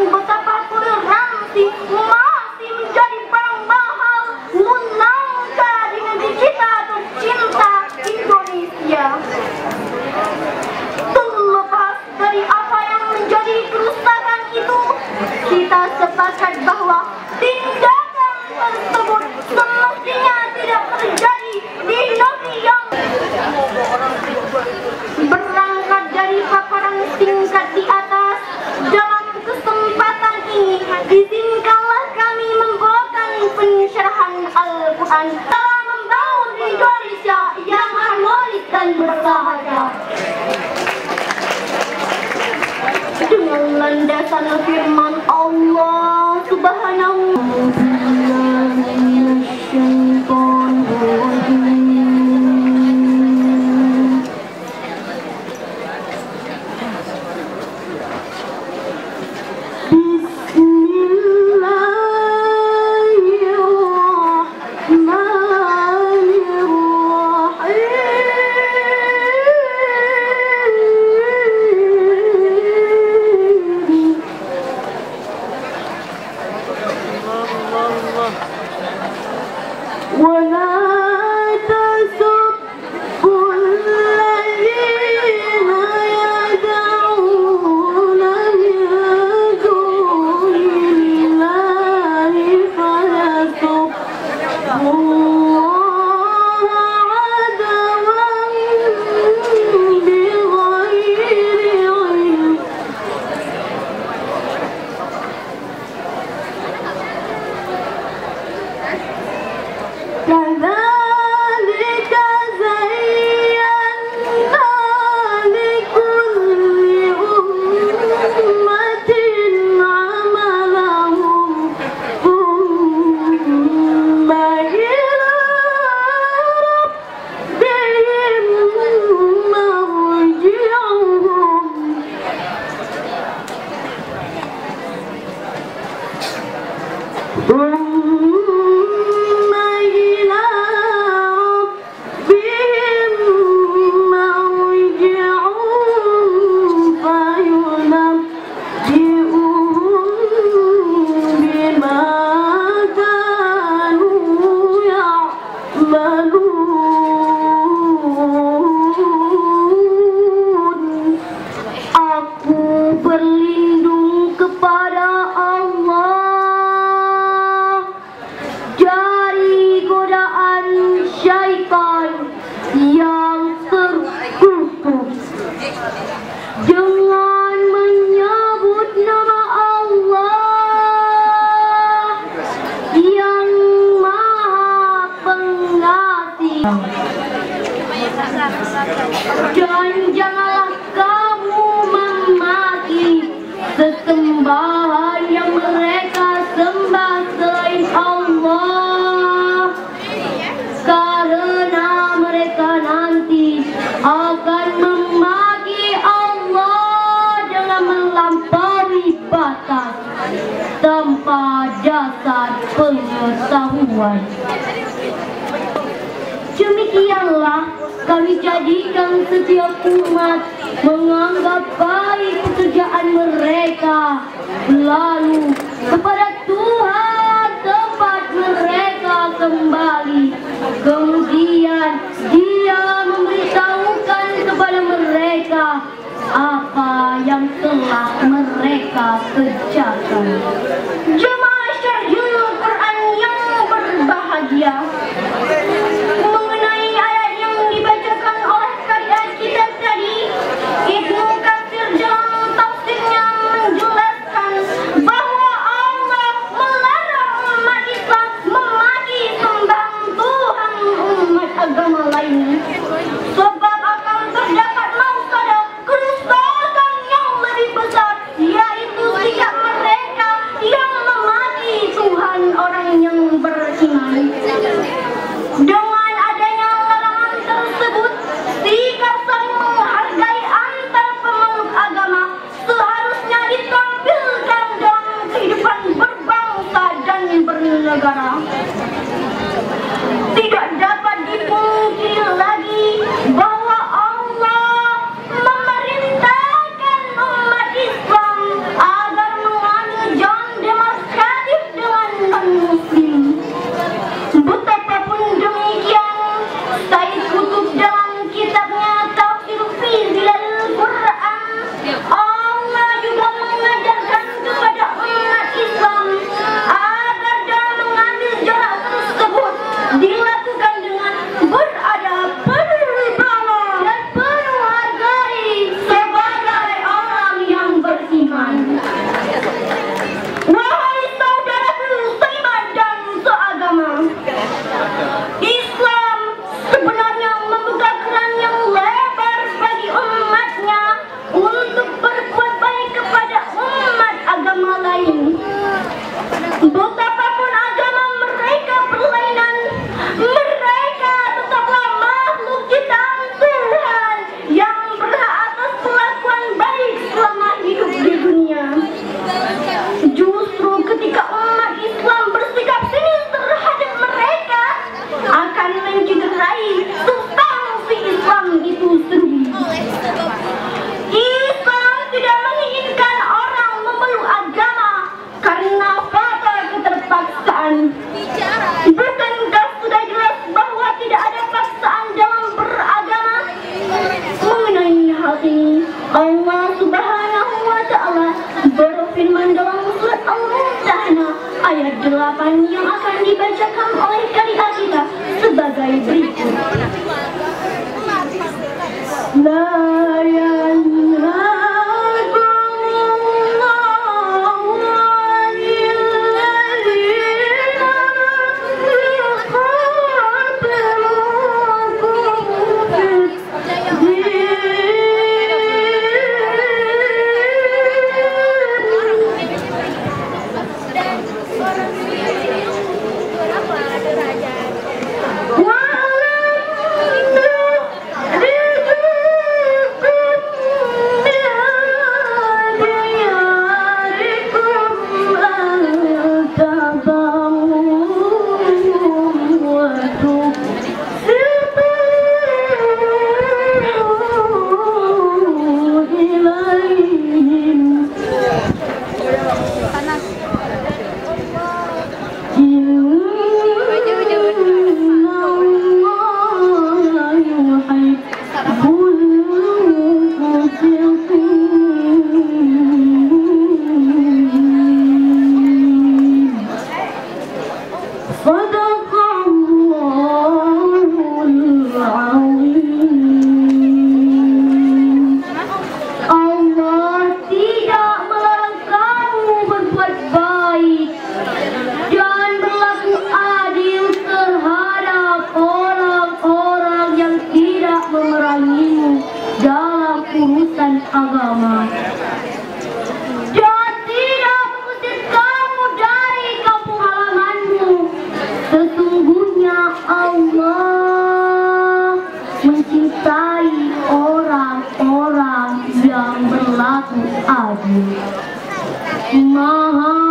betapa toleransi masih menjadi barang mahal menangka di negeri kita tercinta Indonesia. Terlepas dari apa yang menjadi kerusakan itu, kita sepakat bahwa tindakan tersebut semestinya tidak terjadi di negeri yang berangkat dari paparan singkat di atas. Dalam kesempatan ini, izinkanlah kami membawakan pensyarahan Al-Quran dalam membangun Indonesia yang harmonis dan bersahaja. Dengan landasan firman Allah Subhanahu wa ta'ala. Dan janganlah kamu memaki sesembahan yang mereka sembah selain Allah, karena mereka nanti akan memaki Allah dengan melampaui batas tanpa dasar pengetahuan. Demikianlah kami jadikan setiap umat menganggap baik pekerjaan mereka, lalu kepada Tuhan tempat mereka kembali. Kemudian Dia memberitahukan kepada mereka apa yang telah mereka kerjakan. Jemaah Syarhul Quran yang berbahagia, mengenai ayat yang dibacakan oleh karya kita tadi, Ibnu Katsir dalam tafsirnya menjelaskan bahwa Allah melarang umat Islam memaki sembahan Tuhan umat agama lain, sebab akan terdapat mafsadah kerusakan yang lebih besar, yaitu sikap mereka yang Allah Subhanahu wa Ta'ala berfirman dalam surat Al-Mumtahanah ayat 8 yang akan dibacakan oleh karya kita sebagai berikut. La agama. Dan tidak mengusir kamu dari kampung halamanmu. Sesungguhnya Allah mencintai orang-orang yang berlaku adil. Maha